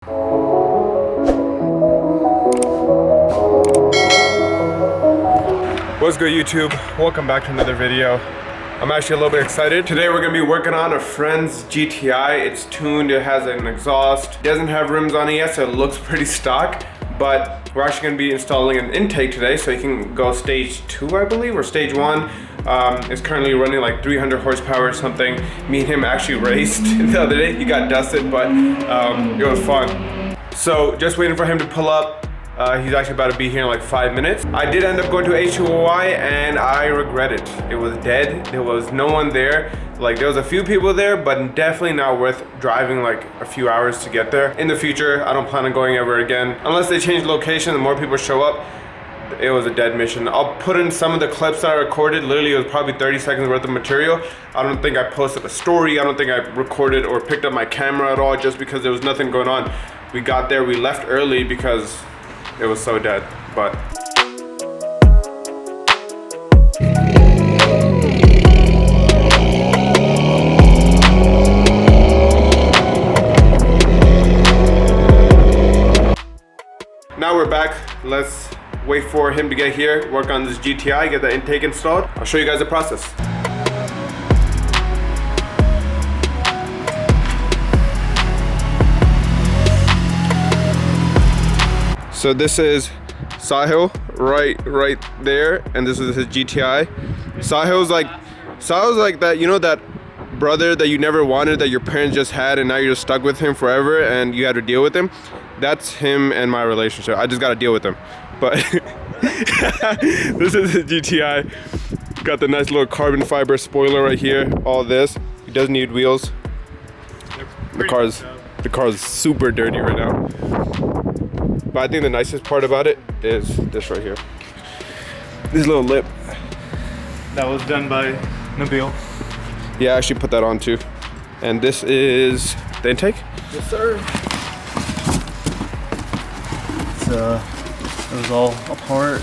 What's good, YouTube? Welcome back to another video. I'm actually a little bit excited. Today we're gonna be working on a friend's GTI. It's tuned, it has an exhaust. It doesn't have rims on it yet, so it looks pretty stock, but we're actually gonna be installing an intake today, so you can go stage 2, I believe, or stage 1. It's currently running like 300 horsepower or something. Me and him actually raced the other day. He got dusted, but it was fun. So just waiting for him to pull up. He's actually about to be here in like 5 minutes. I did end up going to HOI and I regret it. It was dead. There was no one there. Like, there was a few people there, but definitely not worth driving like a few hours to get there. In the future, I don't plan on going ever again. Unless they change location and more people show up. It was a dead mission. I'll put in some of the clips that I recorded. Literally, it was probably 30 seconds worth of material. I don't think I posted a story. I don't think I recorded or picked up my camera at all, just because there was nothing going on. We got there, we left early because it was so dead, but. Now we're back. Let's wait for him to get here, work on this GTI, get the intake installed. I'll show you guys the process. So this is Sahil right there, and this is his GTI. Sahil's like that, you know, that brother that you never wanted, that your parents just had, and now you're just stuck with him forever and you had to deal with him. That's him and my relationship. I just gotta deal with him. But this is his GTI. Got the nice little carbon fiber spoiler right here. All this. He does need wheels. The car's super dirty right now. But I think the nicest part about it is this right here. This little lip. That was done by Nabil. Yeah, I actually put that on too. And this is the intake? Yes, sir. It was all apart.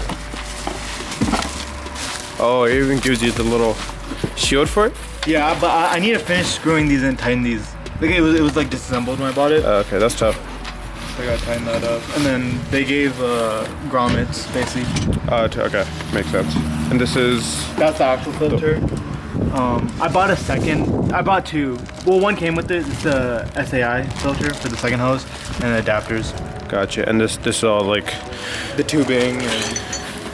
Oh, it even gives you the little shield for it? Yeah, but I need to finish screwing these and tighten these. Like it was like disassembled when I bought it. Okay, that's tough. I gotta tighten that up. And then they gave grommets, basically. Okay, makes sense. And this is? That's the actual filter. I bought a second. I bought two. Well, one came with it. It's the SAI filter for the second hose and the adapters. Gotcha. And this is all like the tubing and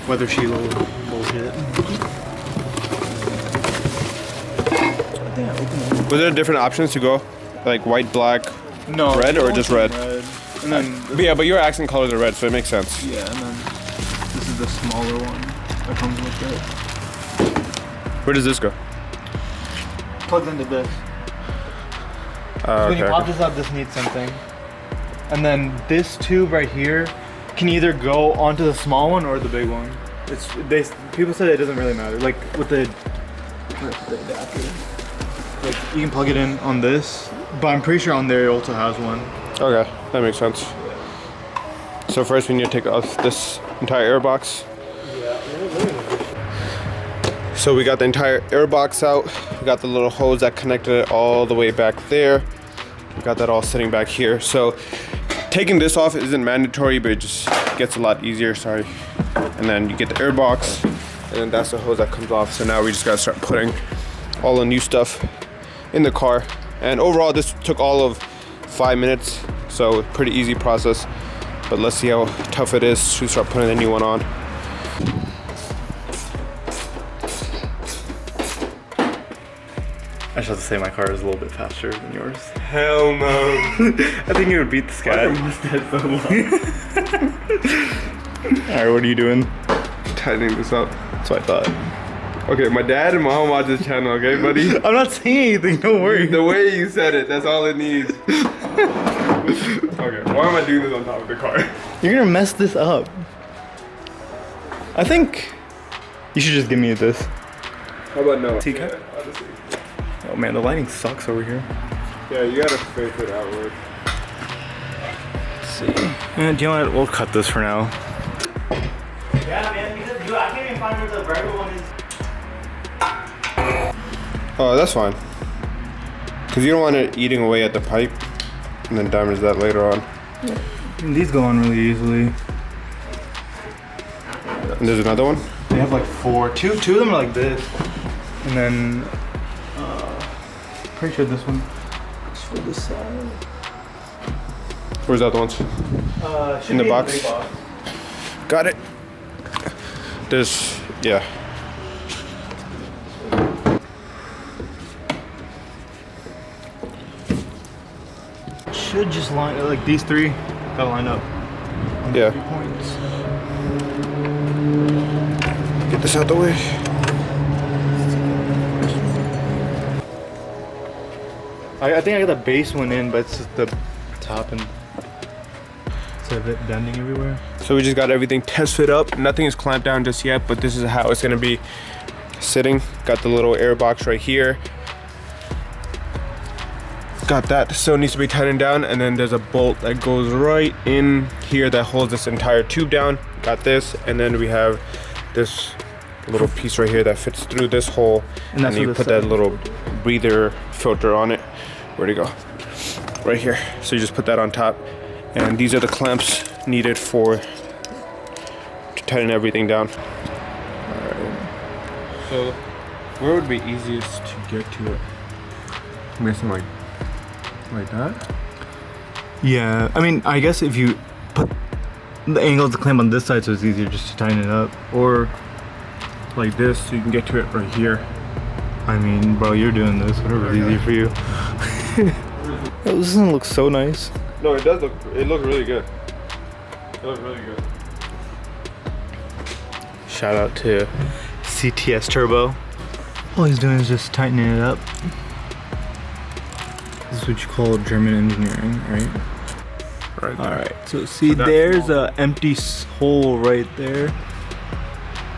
weather shield bullshit. Was there different options to go? Like white, black, no, red, or just red? And then yeah, but your accent colors are red, so it makes sense. Yeah, and then this is the smaller one that comes with it. Where does this go? Plugs into this. So when you pop this up, this needs something. And then this tube right here can either go onto the small one or the big one. People said it doesn't really matter. Like with the adapter, like you can plug it in on this, but I'm pretty sure on there it also has one. Okay, that makes sense. So first we need to take off this entire air box. So we got the entire air box out. We got the little hose that connected it all the way back there. We got that all sitting back here. So taking this off isn't mandatory, but it just gets a lot easier, sorry. And then you get the air box, and then that's the hose that comes off. So now we just gotta start putting all the new stuff in the car. And overall, this took all of 5 minutes, so pretty easy process. But let's see how tough it is to start putting the new one on. I just have to say my car is a little bit faster than yours. Hell no. I think it would beat the Scat. Alright, what are you doing? Tightening this up. That's what I thought. Okay, my dad and mom watch this channel, okay, buddy? I'm not saying anything, don't worry. The way you said it, that's all it needs. Okay, why am I doing this on top of the car? You're gonna mess this up. I think you should just give me this. How about no? Yeah, oh man, the lighting sucks over here. Yeah, you gotta face it outward. Let's see. Do you know what? We'll cut this for now. Yeah, man, because I can't even find where the regular one is. Oh, that's fine. Because you don't want it eating away at the pipe and then damage that later on. And these go on really easily. And there's another one. They have like four. Two of them are like this. And then, pretty sure this one is for this side. Where's the other ones? In the box. Got it. There's, yeah. Should just line, like these three, gotta line up. On Yeah. 3 points. Get this out the way. I think I got the base one in, but it's just the top and instead of it bending everywhere. So we just got everything tested up. Nothing is clamped down just yet, but this is how it's gonna be sitting. Got the little air box right here. Got that, still needs to be tightened down, and then there's a bolt that goes right in here that holds this entire tube down. Got this, and then we have this little piece right here that fits through this hole, And that's you what put this that little breather filter on it. Where'd it go? Right here. So you just put that on top, and these are the clamps needed to tighten everything down. Alright. So where would be easiest to get to it? I'm guessing like that? Yeah, I mean, I guess if you put the angle of the clamp on this side so it's easier just to tighten it up. Or like this, so you can get to it right here. I mean, bro, you're doing this, whatever's easy for you. Oh, this doesn't look so nice. No, it does look, it looks really good. It looks really good. Shout out to CTS Turbo. All he's doing is just tightening it up. This is what you call German engineering, right? Right there. Alright, so see, So that's there's small. an empty hole right there.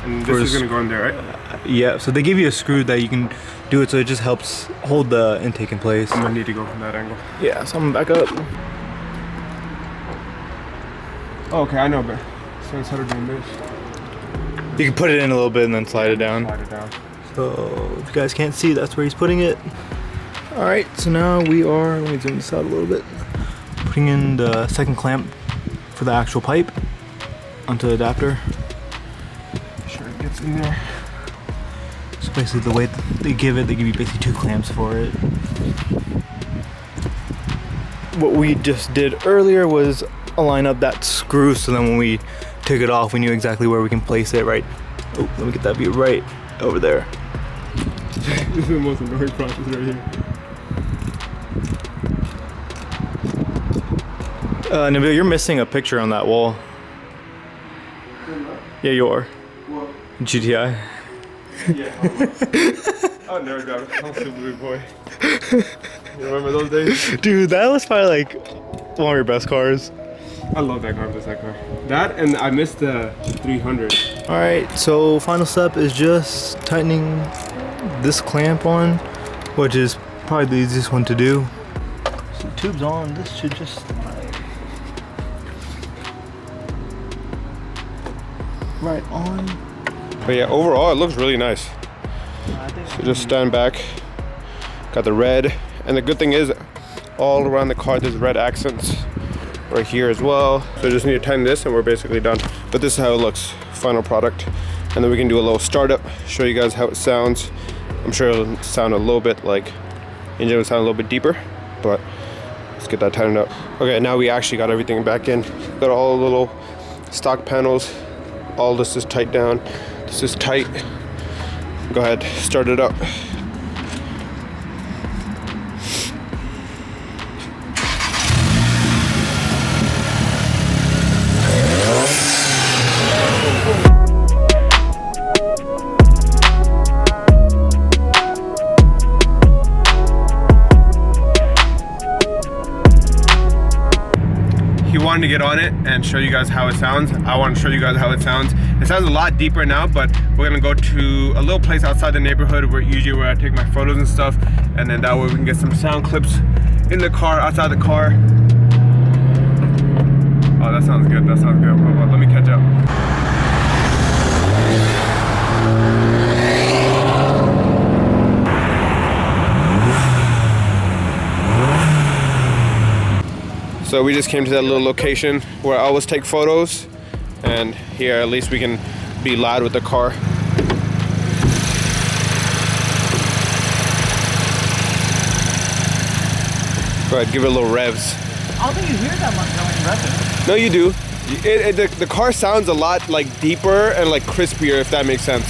And this is gonna go in there, right? Yeah, so they give you a screw that you can do it so it just helps hold the intake in place. I'm gonna need to go from that angle. Yeah, so I'm gonna back up. Oh, okay, I know, but so instead of doing this, You can put it in a little bit and then slide it down. slide it down. So if you guys can't see, that's where he's putting it. Alright, so now we are, let me zoom this out a little bit. Putting in the second clamp for the actual pipe onto the adapter. Make sure it gets in there. So basically the way they give you basically 2 clamps for it. What we just did earlier was align up that screw so then when we took it off we knew exactly where we can place it right. Oh, let me get that view right over there. This is the most annoying process right here. Nabil, you're missing a picture on that wall. Yeah, you are. What? GTI. Yeah. I'll never drive a Council Blue boy. You remember those days? Dude, that was probably like one of your best cars. I love that car, that car. That and I missed the 300. Alright, so final step is just tightening this clamp on, which is probably the easiest one to do. So the tube's on, this should just right on. But yeah, overall it looks really nice. So just stand back. Got the red, and the good thing is all around the car there's red accents right here as well. So just need to tighten this and we're basically done. But this is how it looks, final product. And then we can do a little startup, show you guys how it sounds. I'm sure it'll sound a little bit like, engine will sound a little bit deeper, but let's get that tightened up. Okay, now we actually got everything back in. Got all the little stock panels. All this is tight down. This is tight. Go ahead, start it up. He wanted to get on it and show you guys how it sounds. I want to show you guys how it sounds. It sounds a lot deeper now, but we're gonna go to a little place outside the neighborhood where I take my photos and stuff, and then that way we can get some sound clips in the car, outside the car. Oh, that sounds good. That sounds good. Hold on, let me catch up. So we just came to that little location where I always take photos, and here at least we can be loud with the car. Go ahead, give it a little revs. I don't think you hear that much when you rev it. No, you do. The car sounds a lot like deeper and like crispier, if that makes sense.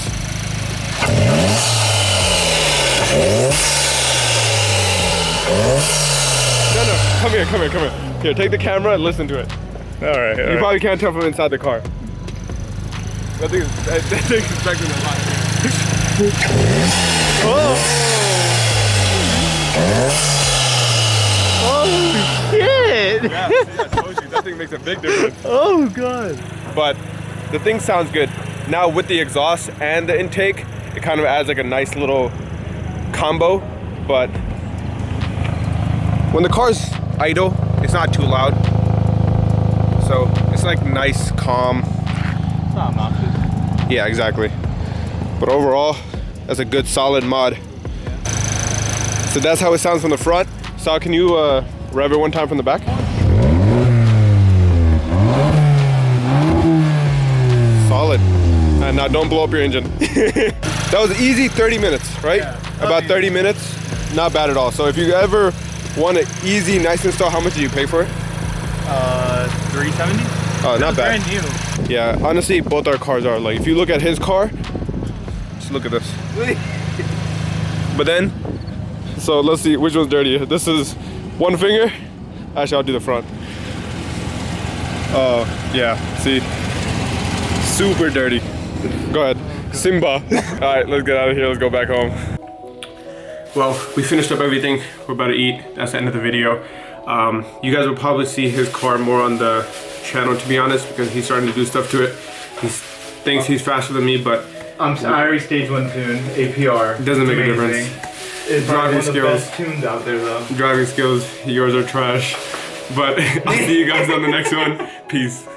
No, come here. Here, take the camera and listen to it. All right. You probably can't tell from inside the car. That thing's expecting a lot. Oh shit! Yeah, see, I told you, that thing makes a big difference. Oh god. But the thing sounds good. Now with the exhaust and the intake, it kind of adds like a nice little combo. But when the car's idle, it's not too loud. So it's like nice, calm. It's not obnoxious. Yeah, exactly. But overall, that's a good solid mod. Yeah. So that's how it sounds from the front. Sal, can you rev it one time from the back? Solid. And now don't blow up your engine. That was easy 30 minutes, right? Yeah, about 30 minutes. Not bad at all. So if you ever want an easy, nice install, how much did you pay for it? $370. Oh, not bad. Brand new. Yeah, honestly, both our cars are. Like, if you look at his car, just look at this. But then, so let's see which one's dirtier. This is one finger. Actually, I'll do the front. Oh, yeah, see? Super dirty. Go ahead. Simba. All right, let's get out of here. Let's go back home. Well, we finished up everything. We're about to eat. That's the end of the video. You guys will probably see his car more on the channel, to be honest, because he's starting to do stuff to it. He thinks he's faster than me, but I already stage 1 tune, APR. Doesn't make a difference. It's Driving one of the skills. best tunes out there though. driving skills, yours are trash. But I'll see you guys on the next one. Peace.